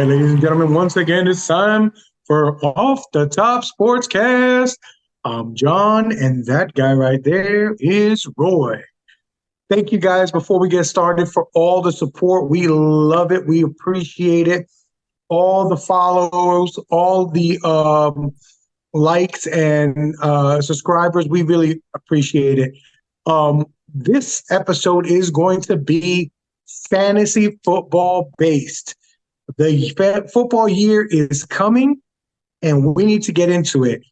right, ladies and gentlemen, once again, it's time for Off the Top Sportscast. I'm John, and that guy right there is Roy. Thank you guys before we get started for all the support. We love it. We appreciate it. All the follows, all the likes and subscribers. We really appreciate it. This episode is going to be fantasy football based. The football year is coming, and we need to get into it.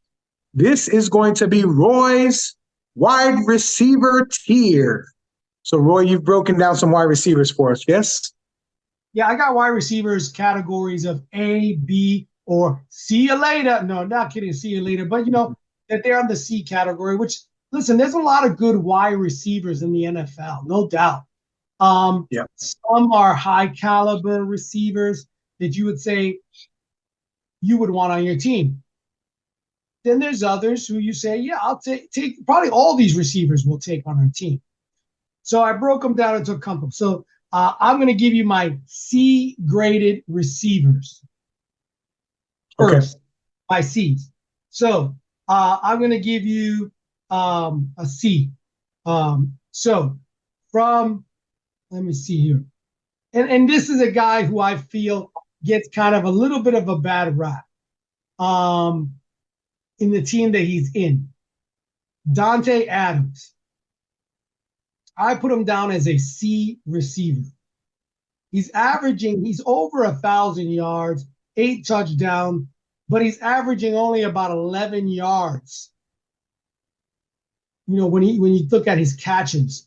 This is going to be Roy's wide receiver tier. So, Roy, you've broken down some wide receivers for us, yes? Yeah, I got wide receivers categories of A, B, or see you later. No, not kidding, see you later. But, that they're on the C category, which, listen, there's a lot of good wide receivers in the NFL, no doubt. Some are high caliber receivers that you would say you would want on your team. Then there's others who you say, yeah, I'll take probably all these receivers we'll take on our team. So I broke them down into a couple. So I'm going to give you my C graded receivers first, my C's. So I'm going to give you a C. Let me see here. And this is a guy who I feel gets kind of a little bit of a bad rap in the team that he's in. Dante Adams. I put him down as a C receiver. He's over 1,000 yards, 8 touchdowns, but he's averaging only about 11 yards. When you look at his catches.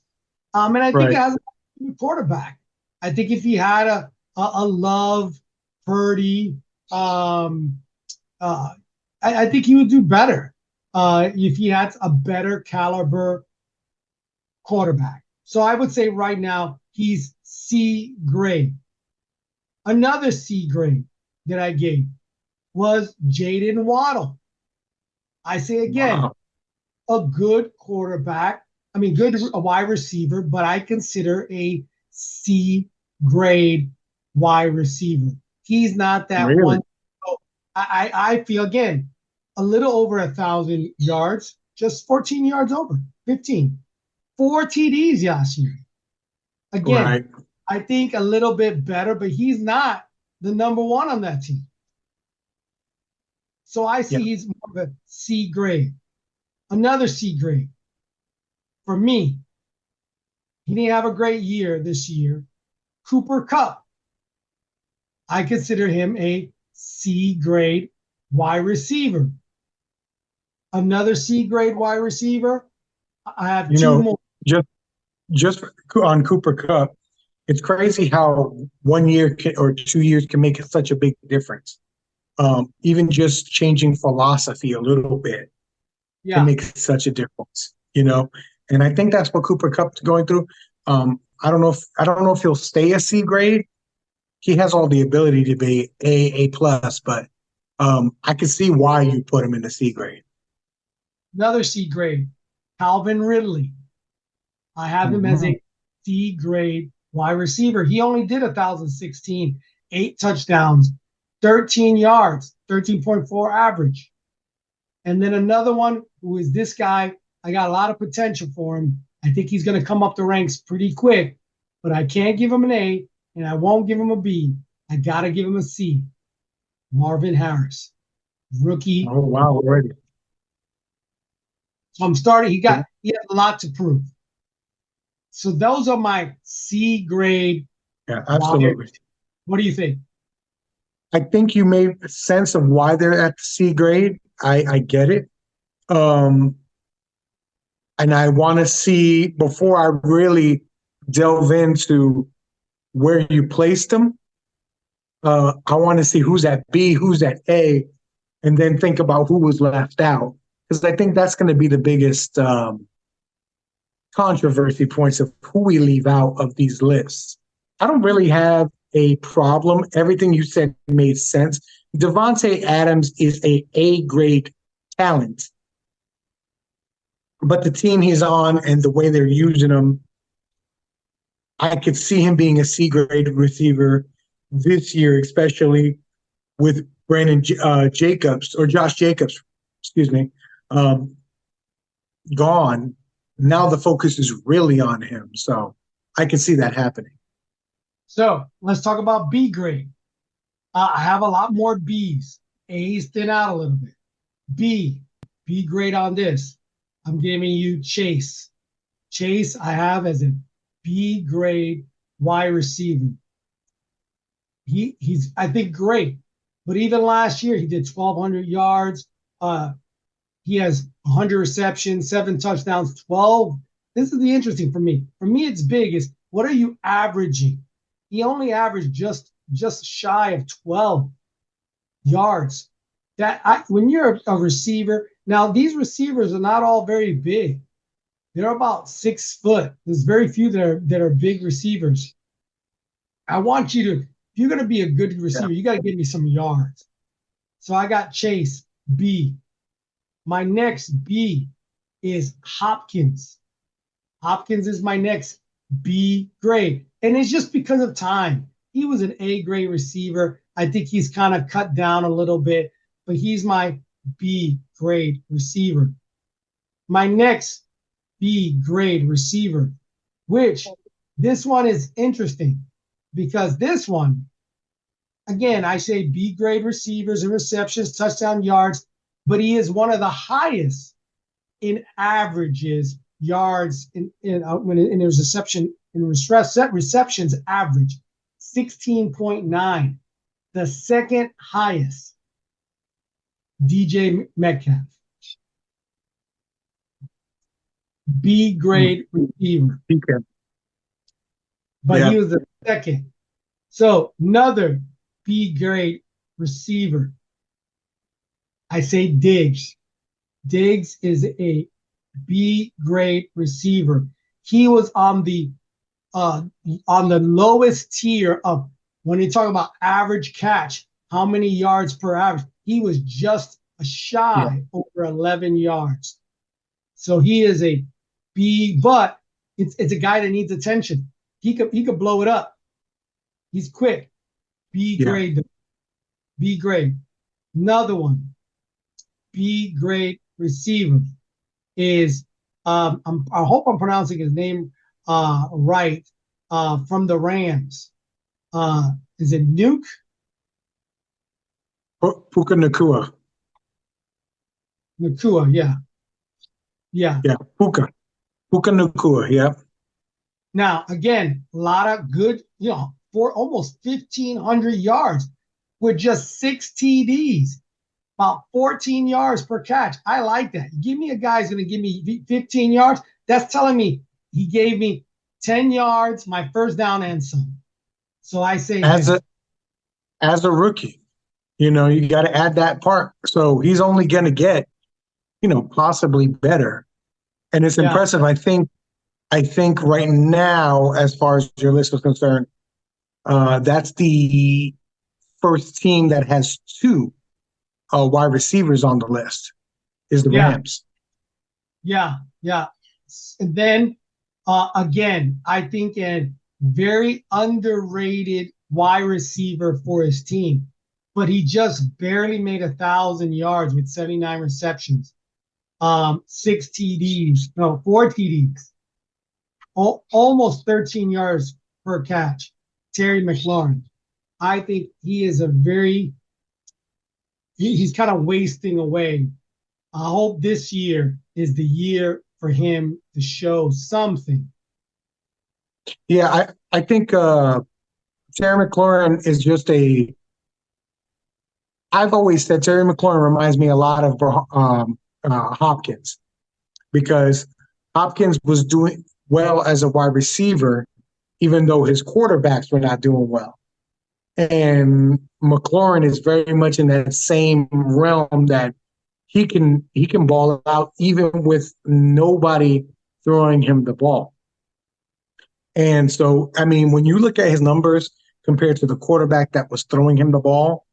And I think it has a quarterback. I think if he had a Love, Purdy, I think he would do better if he had a better caliber quarterback. So I would say right now he's C grade. Another C grade that I gave was Jayden Waddle. I say again, a good quarterback. I mean, a wide receiver, but I consider a C grade wide receiver. He's not that one. So I feel, again, a little over 1,000 yards, just 14 yards over, 15. 4 TDs last year. Again, I think a little bit better, but he's not the number one on that team. So I see he's more of a C grade. Another C grade. For me, he didn't have a great year this year. Cooper Kupp. I consider him a C grade wide receiver. Another C grade wide receiver. I have two more. Just on Cooper Kupp, it's crazy how 1 year or 2 years can make such a big difference. Even just changing philosophy a little bit can make such a difference, And I think that's what Cooper Kupp's going through. I don't know if he'll stay a C grade. He has all the ability to be A plus, but I can see why you put him in the C grade. Another C grade, Calvin Ridley. I have him as a C grade wide receiver. He only did 1,016, 8 touchdowns, 13 yards, 13.4 average. And then another one who is this guy. I got a lot of potential for him. I think he's going to come up the ranks pretty quick, but I can't give him an A, and I won't give him a B. I got to give him a C. Marvin Harris, rookie. Oh, wow, already. So I'm starting. He has a lot to prove. So those are my C grade. Yeah, absolutely. What do you think? I think you made sense of why they're at the C grade. I get it. And I want to see, before I really delve into where you placed them, I want to see who's at B, who's at A, and then think about who was left out. Because I think that's going to be the biggest controversy points of who we leave out of these lists. I don't really have a problem. Everything you said made sense. Davante Adams is A grade talent. But the team he's on and the way they're using him, I could see him being a C grade receiver this year, especially with Jacobs or Josh Jacobs, excuse me, um, gone. Now the focus is really on him. So I can see that happening. So let's talk about B grade. I have a lot more Bs. A's thin out a little bit. B grade on this. I'm giving you Chase. Chase, I have as a B grade wide receiver. He's I think great, but even last year he did 1,200 yards. He has 100 receptions, 7 touchdowns, 12. This is the interesting for me. For me, it's big. Is what are you averaging? He only averaged just shy of 12 yards. When you're a receiver, now these receivers are not all very big. They're about 6 foot. There's very few that are big receivers. I want you to, if you're going to be a good receiver, you got to give me some yards. So I got Chase, B. My next B is Hopkins. Hopkins is my next B grade. And it's just because of time. He was an A grade receiver. I think he's kind of cut down a little bit, but he's my B grade receiver. My next B grade receiver, which this one is interesting because this one, again, I say B grade receivers and receptions, touchdown yards, but he is one of the highest in averages, yards in his receptions average, 16.9, the second highest. DJ Metcalf, B grade receiver. Okay. But he was the second. So another B grade receiver. I say Diggs. Diggs is a B grade receiver. He was on the lowest tier of when you talk about average catch, how many yards per average. He was just a shy over 11 yards. So he is a B, but it's a guy that needs attention. He could blow it up. He's quick. B grade. B grade. Another one. B grade receiver is I hope I'm pronouncing his name right. From the Rams. Is it Nuke? Puka Nacua. Nacua, yeah. Yeah. Yeah, Puka Nacua, yeah. Now, again, a lot of good, for almost 1,500 yards with just 6 TDs, about 14 yards per catch. I like that. Give me a guy who's going to give me 15 yards. That's telling me he gave me 10 yards, my first down and some. So I say as a rookie, you got to add that part. So he's only going to get, possibly better. And it's impressive. I think right now, as far as your list was concerned, that's the first team that has 2 wide receivers on the list is the Rams. Yeah. And then, again, I think a very underrated wide receiver for his team, but he just barely made 1,000 yards with 79 receptions, 4 TDs, almost 13 yards per catch. Terry McLaurin. I think he is he's kind of wasting away. I hope this year is the year for him to show something. Yeah, I think Terry McLaurin is just I've always said Terry McLaurin reminds me a lot of Hopkins, because Hopkins was doing well as a wide receiver, even though his quarterbacks were not doing well. And McLaurin is very much in that same realm that he can ball out even with nobody throwing him the ball. And so, I mean, when you look at his numbers compared to the quarterback that was throwing him the ball,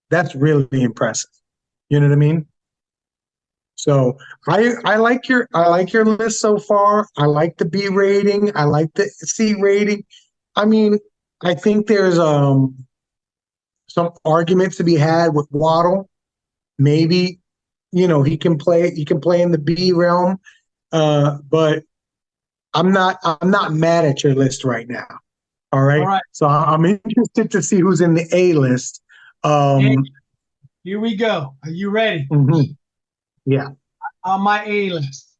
that's really impressive. You know what I mean? So I like your list so far. I like the B rating. I like the C rating. I mean, I think there's some argument to be had with Waddle. Maybe, he can play in the B realm. But I'm not mad at your list right now. All right. All right. So I'm interested to see who's in the A list. Here we go. Are you ready? Mhm. Yeah. On my A list,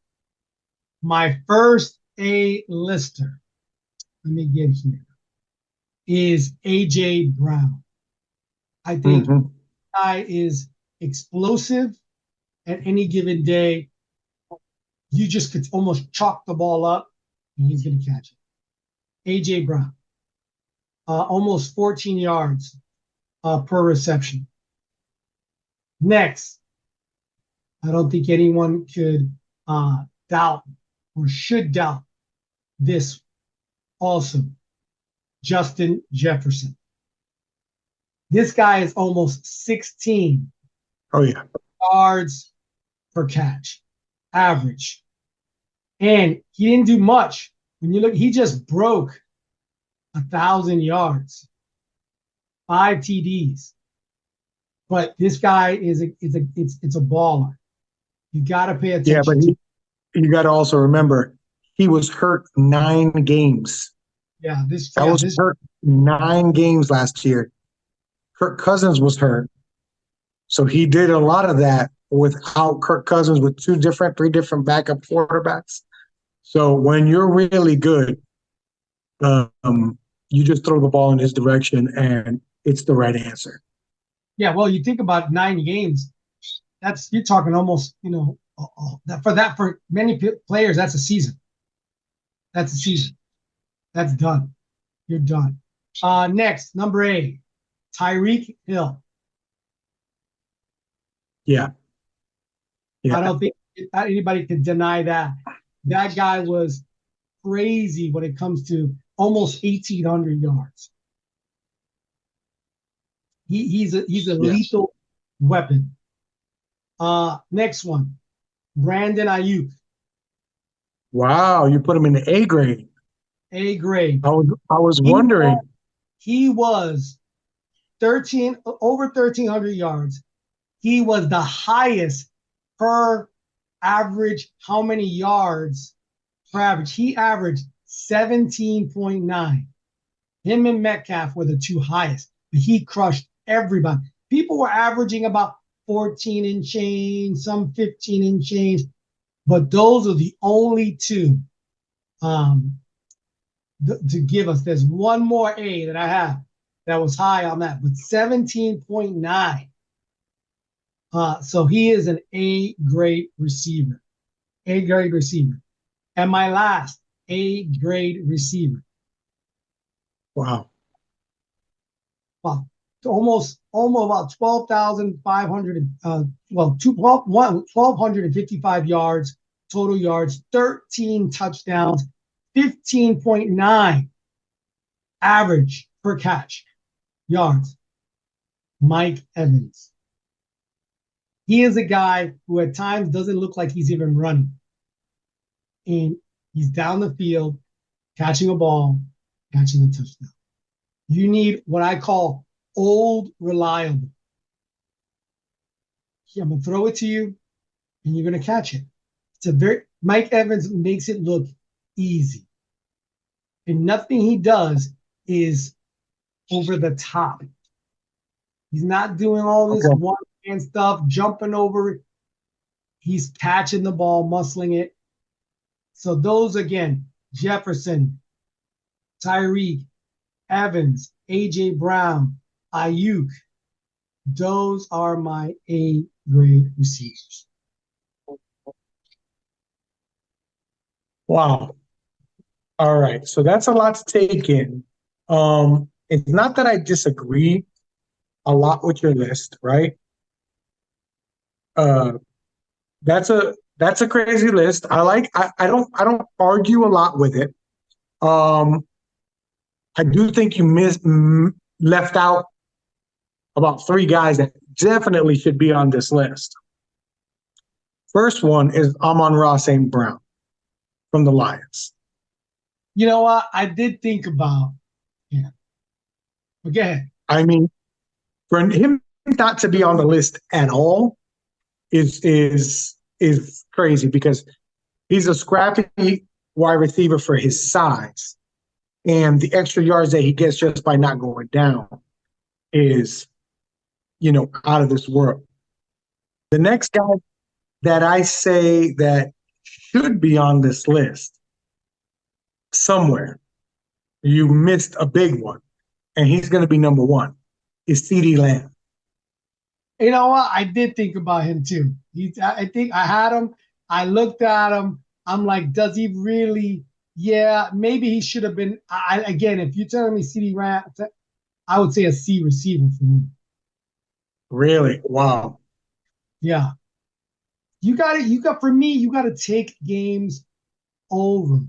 my first A lister, let me get here, is A.J. Brown. I think guy is explosive at any given day. You just could almost chalk the ball up and he's going to catch it. A.J. Brown, almost 14 yards per reception. Next, I don't think anyone could doubt or should doubt this also. Justin Jefferson. This guy is almost 16 yards per catch, average. And he didn't do much. When you look, he just broke 1,000 yards, 5 TDs. But this guy it's a baller. You got to pay attention. Yeah, but you got to also remember he was hurt 9 games. Yeah, was hurt 9 games last year. Kirk Cousins was hurt, so he did a lot of that without Kirk Cousins with 3 different backup quarterbacks. So when you're really good, you just throw the ball in his direction, and it's the right answer. Yeah, well, you think about 9 games. You're talking almost, for many players, that's a season. That's a season. That's done. You're done. Next, number 8, Tyreek Hill. Yeah. I don't think anybody can deny that. That guy was crazy when it comes to almost 1,800 yards. He's a lethal weapon. Next one, Brandon Ayuk. Wow, you put him in the A grade. A grade. I was wondering. He was over 1,300 yards. He was the highest per average. How many yards per average? He averaged 17.9. Him and Metcalf were the 2 highest, but he crushed everybody. People were averaging about 14 and change, some 15 and change, but those are the only 2 to give us. There's one more A that I have that was high on that, but 17.9. So he is an A grade receiver. A grade receiver. And my last A grade receiver. Wow. Wow. Almost about 12,500, 1,255 yards, total yards, 13 touchdowns, 15.9 average per catch yards. Mike Evans. He is a guy who at times doesn't look like he's even running. And he's down the field, catching a ball, catching a touchdown. You need what I call old reliable. I'm going to throw it to you, and you're going to catch it. Mike Evans makes it look easy. And nothing he does is over the top. He's not doing all this one-hand stuff, jumping over it. He's catching the ball, muscling it. So those, again, Jefferson, Tyreek, Evans, A.J. Brown, Ayuk, those are my A-grade receivers. Wow. All right. So that's a lot to take in. It's not that I disagree a lot with your list, right? That's a crazy list. I don't argue a lot with it. I do think you left out about 3 guys that definitely should be on this list. First one is Amon-Ra St. Brown from the Lions. You know what? I did think about, but go ahead. I mean, For him not to be on the list at all is crazy because he's a scrappy wide receiver for his size. And the extra yards that he gets just by not going down is, out of this world. The next guy that I say that should be on this list somewhere, you missed a big one, and he's going to be number one, is CeeDee Lamb. You know what? I did think about him too. I think I had him. I looked at him. I'm like, does he really? Yeah, maybe he should have been. Again, if you're telling me CeeDee Lamb, I would say a C receiver for me. Really? Wow. Yeah. You got for me, you got to take games over.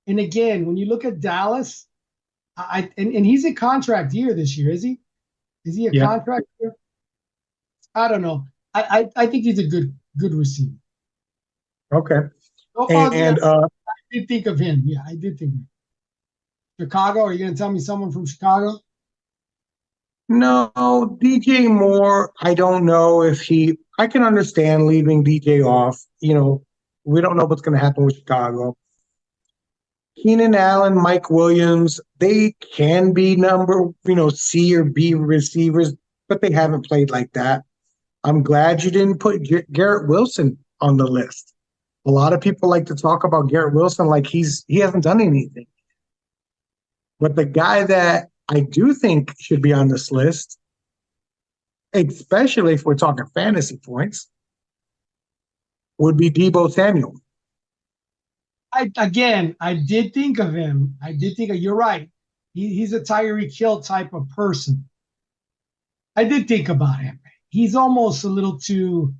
And again, when you look at Dallas, and he's a contract year this year, is he? Is he a contract year? I don't know. I think he's a good receiver. Okay. I did think of him. Yeah, I did think of him. Chicago, are you going to tell me someone from Chicago? No, DJ Moore, I don't know if I can understand leaving DJ off. We don't know what's going to happen with Chicago. Keenan Allen, Mike Williams, they can be number, C or B receivers, but they haven't played like that. I'm glad you didn't put Garrett Wilson on the list. A lot of people like to talk about Garrett Wilson like he hasn't done anything. But the guy that I do think should be on this list, especially if we're talking fantasy points, would be Deebo Samuel. I did think of him. You're right. He's a Tyreek Hill type of person. I did think about him. He's almost a little too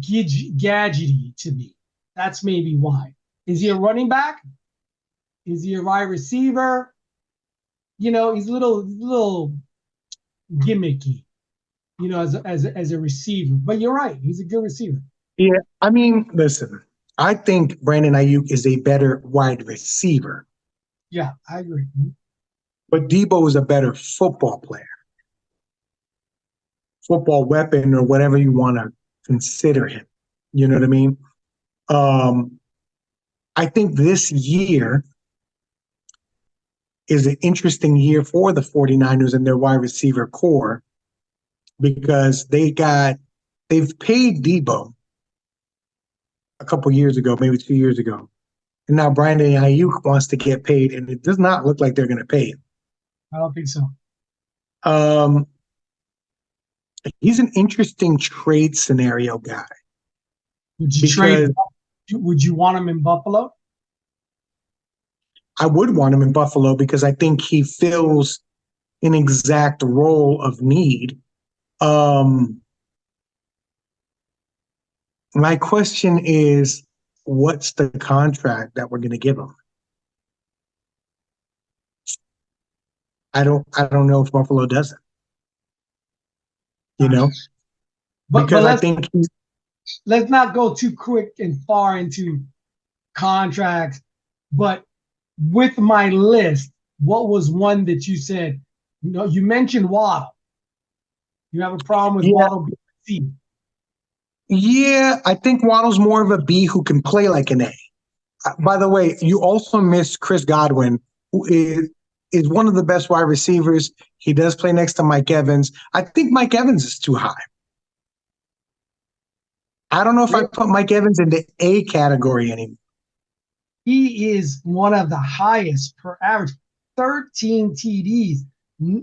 gadgety to me. That's maybe why. Is he a running back? Is he a wide receiver? He's a little gimmicky, as a receiver. But you're right. He's a good receiver. Yeah, I mean, listen, I think Brandon Ayuk is a better wide receiver. Yeah, I agree. But Deebo is a better football player. Football weapon or whatever you want to consider him. You know what I mean? I think this year is an interesting year for the 49ers and their wide receiver core because they've paid Deebo a couple years ago, maybe 2 years ago. And now Brandon Ayuk wants to get paid, and it does not look like they're going to pay him. I don't think so. He's an interesting trade scenario guy. Would you want him in Buffalo? I would want him in Buffalo because I think he fills an exact role of need. My question is, what's the contract that we're going to give him? I don't know if Buffalo does it. Because I think let's not go too quick and far into contracts. But with my list, what was one that you said? You mentioned Waddle. You have a problem with Waddle being a C. Yeah, I think Waddle's more of a B who can play like an A. By the way, you also missed Chris Godwin, who is one of the best wide receivers. He does play next to Mike Evans. I think Mike Evans is too high. I don't know if I put Mike Evans in the A category anymore. He is one of the highest per average, 13 TDs.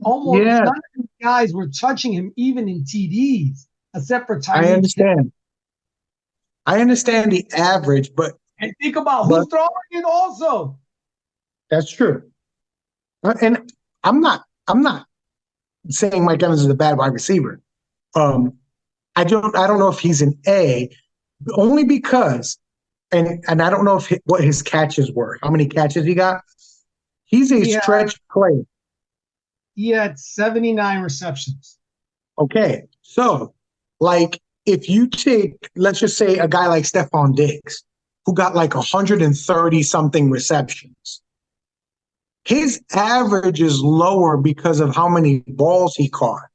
Almost none of the guys were touching him even in TDs, except for Tyreek. I understand the average, and think about who's throwing it also. That's true. And I'm not saying Mike Evans is a bad wide receiver. I don't know if he's an A, only because, and I don't know what his catches were. How many catches he got? He's a stretch player. He had 79 receptions. Okay, so if you take, let's just say a guy like Stephon Diggs, who got 130 something receptions. his average is lower because of how many balls he caught.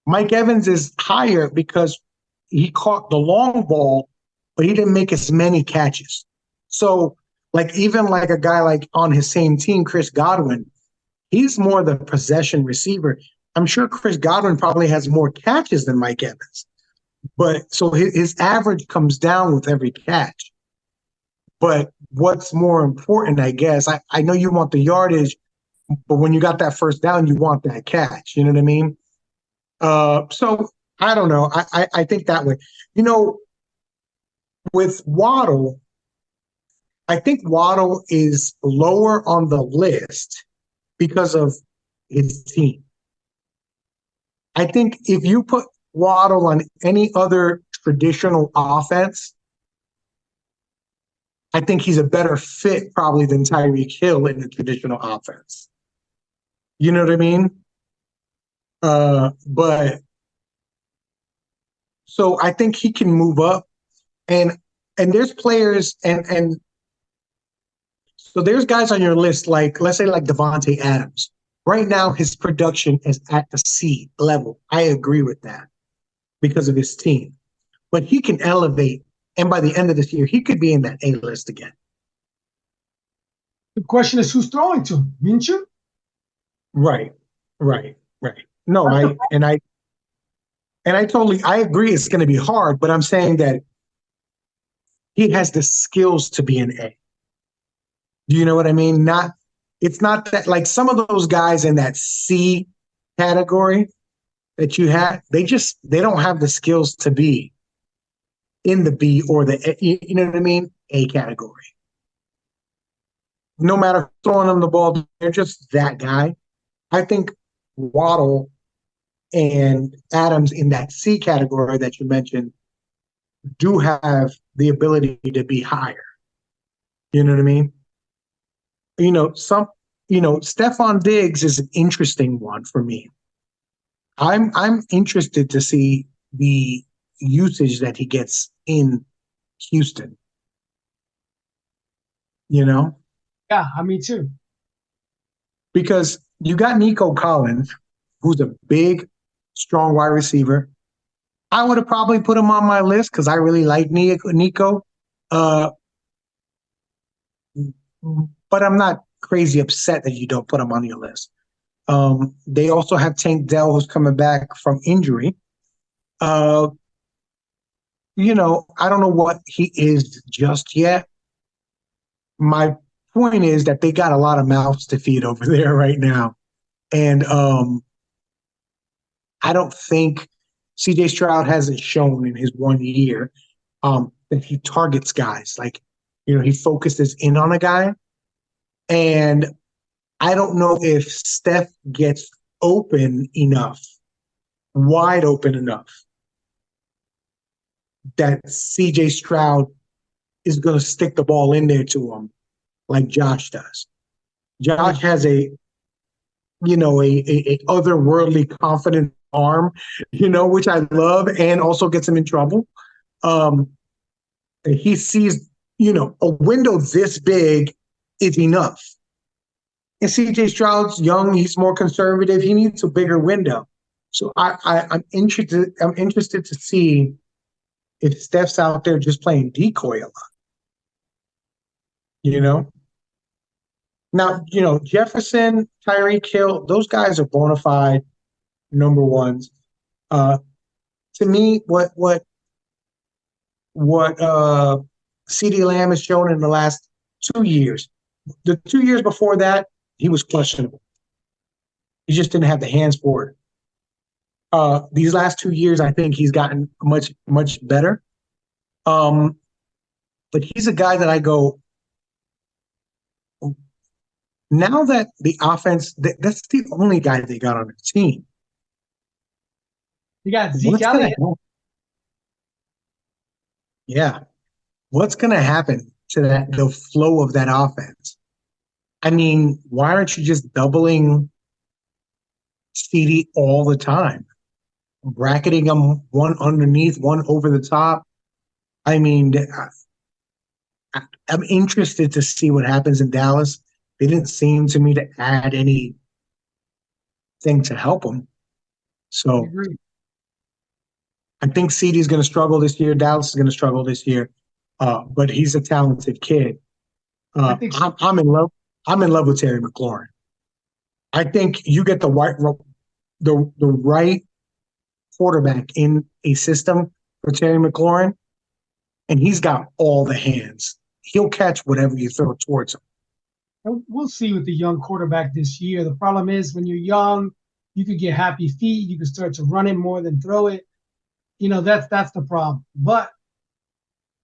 Mike Evans is higher because he caught the long ball, but he didn't make as many catches. So, like, even like a guy like on his same team, Chris Godwin, he's more the possession receiver. I'm sure Chris Godwin probably has more catches than Mike Evans, but so his average comes down with every catch. But what's more important, I guess, I know you want the yardage, but when you got that first down, you want that catch. You know what I mean? So I don't know. I think that way. You know, with Waddle, I think Waddle is lower on the list because of his team. I think if you put Waddle on any other traditional offense, I think he's a better fit probably than Tyreek Hill in the traditional offense. You know what I mean? But so I think he can move up, and there's players and so there's guys on your list like let's say like Devontae Adams. Right now, his production is at the C level. I agree with that because of his team, but he can elevate, and by the end of this year, he could be in that A list again. The question is who's throwing to him, Minshew? Right. No, I totally I agree it's going to be hard, but I'm saying that he has the skills to be an A. Do you know what I mean? It's not that like some of those guys in that C category that you had, they don't have the skills to be in the B or the you know what I mean? A category. No matter throwing them the ball, they're just that guy. I think Waddle and Adams in that C category that you mentioned do have the ability to be higher. You know what I mean? Stephon Diggs is an interesting one for me. I'm interested to see the usage that he gets in Houston. You know? Yeah, me too. Because you got Nico Collins, who's a big, strong wide receiver. I would have probably put him on my list because I really like Nico. But I'm not crazy upset that you don't put him on your list. They also have Tank Dell, who's coming back from injury. I don't know what he is just yet. My point is that they got a lot of mouths to feed over there right now. And I don't think CJ Stroud hasn't shown in his 1 year that he targets guys. Like, he focuses in on a guy. And I don't know if Steph gets open enough, wide open enough, that CJ Stroud is going to stick the ball in there to him like Josh does. Josh has a otherworldly confident arm, which I love and also gets him in trouble. He sees, a window this big is enough. And CJ Stroud's young, he's more conservative. He needs a bigger window. So I'm interested to see if Steph's out there just playing decoy a lot. Now, Jefferson, Tyreek Hill, those guys are bona fide number ones. To me, what CeeDee Lamb has shown in the last 2 years, the 2 years before that, he was questionable. He just didn't have the hands for it. These last 2 years, I think he's gotten much, much better. But he's a guy that I go, now that the offense, that's the only guy they got on the team. You got Zeke Elliott. Yeah. What's going to happen to the flow of that offense? I mean, why aren't you just doubling CeeDee all the time? Bracketing them one underneath, one over the top. I mean, I'm interested to see what happens in Dallas. They didn't seem to me to add anything to help them. I So agree. I think CeeDee is going to struggle this year. Dallas is going to struggle this year. But he's a talented kid. I think so. I'm in love. I'm in love with Terry McLaurin. I think you get the right quarterback in a system for Terry McLaurin, and he's got all the hands. He'll catch whatever you throw towards him. We'll see with the young quarterback this year. The problem is when you're young, you could get happy feet. You can start to run it more than throw it. That's the problem. But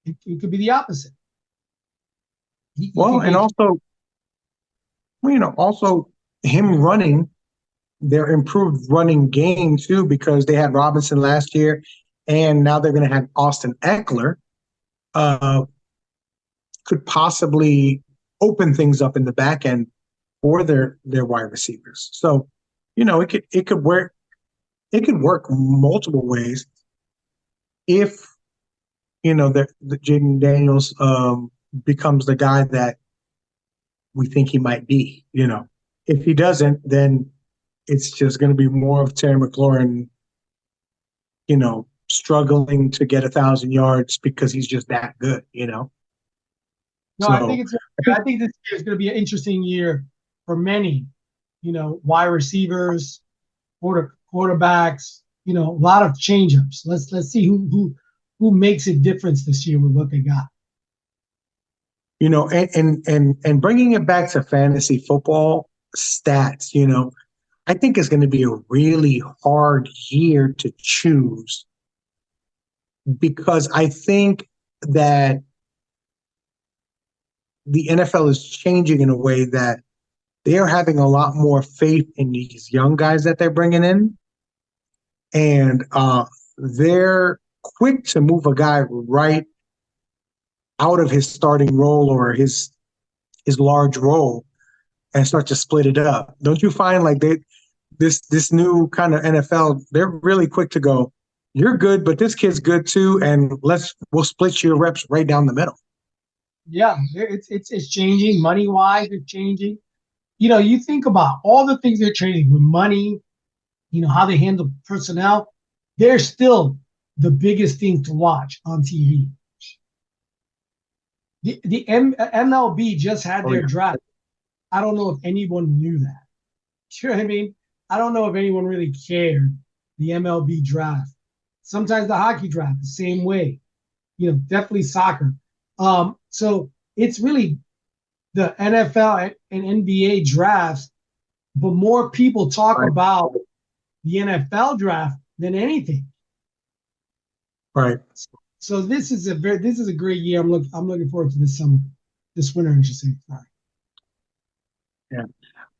it could be the opposite. Well, and also, also him running their improved running game too, because they had Robinson last year, and now they're going to have Austin Eckler. Could possibly open things up in the back end for their wide receivers. So, it could work. It could work multiple ways if the Jaden Daniels becomes the guy that we think he might be. If he doesn't, then it's just going to be more of Terry McLaurin, struggling to get 1,000 yards because he's just that good. No, So, I think I think this year is going to be an interesting year for many, wide receivers, quarterbacks, a lot of change-ups. Let's see who makes a difference this year with what they got. and bringing it back to fantasy football stats, I think it's going to be a really hard year to choose because I think that the NFL is changing in a way that they're having a lot more faith in these young guys that they're bringing in. And they're quick to move a guy right out of his starting role or his large role and start to split it up. Don't you find like this new kind of NFL, they're really quick to go, you're good, but this kid's good too, and we'll split your reps right down the middle. Yeah, it's changing. Money-wise, it's changing. You think about all the things they're changing with money, how they handle personnel. They're still the biggest thing to watch on TV. The MLB just had their draft. I don't know if anyone knew that. You know what I mean? I don't know if anyone really cared, the MLB draft. Sometimes the hockey draft, the same way. Definitely soccer. So it's really the NFL and NBA drafts, but more people talk about the NFL draft than anything. Right. So this is a great year. I'm looking forward to this winter, I should say. Sorry. Yeah.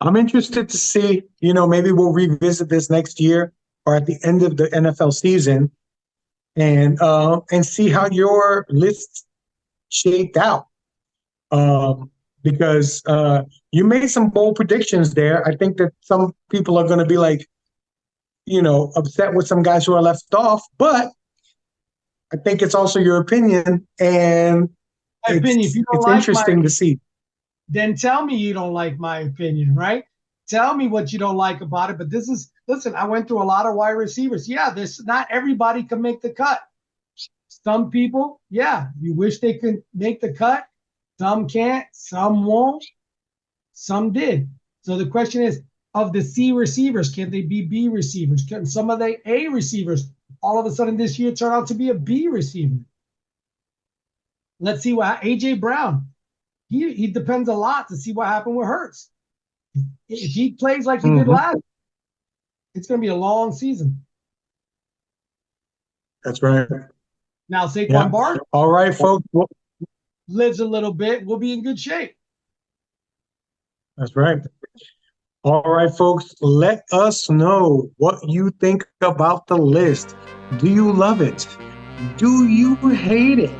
I'm interested to see, maybe we'll revisit this next year or at the end of the NFL season and see how your list shaped out. Because you made some bold predictions there. I think that some people are going to be like, upset with some guys who are left off, but I think it's also your opinion, and it's interesting to see. Then tell me you don't like my opinion, right? Tell me what you don't like about it. But listen, I went through a lot of wide receivers. Yeah, not everybody can make the cut. Some people, yeah, you wish they could make the cut. Some can't, some won't, some did. So the question is, of the C receivers, can they be B receivers? Can some of the A receivers all of a sudden this year turn out to be a B receiver? Let's see what A.J. Brown. He depends a lot to see what happened with Hurts. If he plays like he did last, it's going to be a long season. That's right. Now Saquon Barkley. All right, folks. Lives a little bit, we'll be in good shape. That's right. All right, folks, let us know what you think about the list. Do you love it? Do you hate it?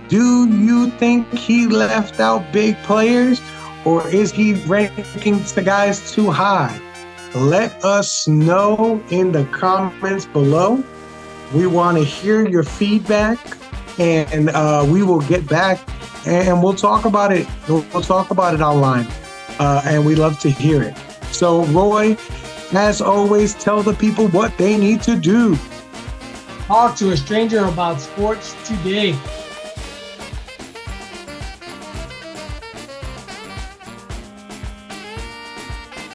Do you think he left out big players, or is he ranking the guys too high? Let us know in the comments below. We want to hear your feedback, and we will get back and we'll talk about it. We'll talk about it online, and we love to hear it. So, Roy, as always, tell the people what they need to do. Talk to a stranger about sports today.